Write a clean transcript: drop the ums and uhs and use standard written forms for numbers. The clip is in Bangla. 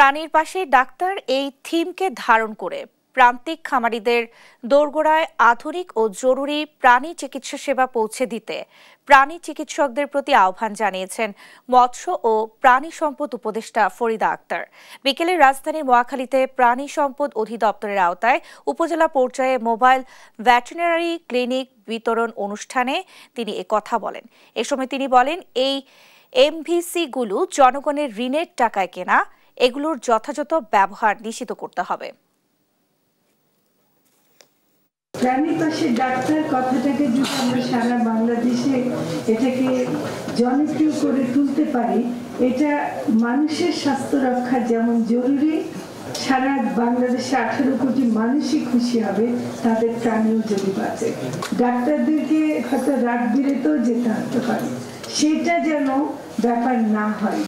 প্রাণীর পাশে ডাক্তার এই থিমকে ধারণ করে প্রান্তিক খামারিদের দোরগোড়ায় আধুনিক ও জরুরি প্রাণী চিকিৎসা সেবা পৌঁছে দিতে প্রাণী চিকিৎসকদের প্রতি আহ্বান জানিয়েছেন মৎস্য ও প্রাণী সম্পদ উপদেষ্টা ফরিদা আক্তার। বিকেলে রাজধানীর মহাখালীতে প্রাণী সম্পদ অধিদপ্তরের আওতায় উপজেলা পর্যায়ে মোবাইল ভেটেরিনারি ক্লিনিক বিতরণ অনুষ্ঠানে তিনি একথা বলেন। এ সময় তিনি বলেন, এই এমভিসি-গুলো জনগণের ঋণের টাকায় কেনা, এগুলোর যথাযথ ব্যবহার নিশ্চিত করতে হবে। প্রাণীর পাশে ডাক্তার কথাটাকে যদি আমরা সারা বাংলাদেশে এটাকে জনপ্রিয় করে তুলতে পারি, এটা মানুষের স্বাস্থ্য রক্ষা যেমন জরুরি, সারা বাংলাদেশে 18 কোটি মানুষই খুশি হবে, তাদের প্রাণীও যদি বাঁচে। ডাক্তারদেরকে হয়তো রাত বিরেতেও যেতে হতে পারে, সেটা যেন ব্যাপার না হয়।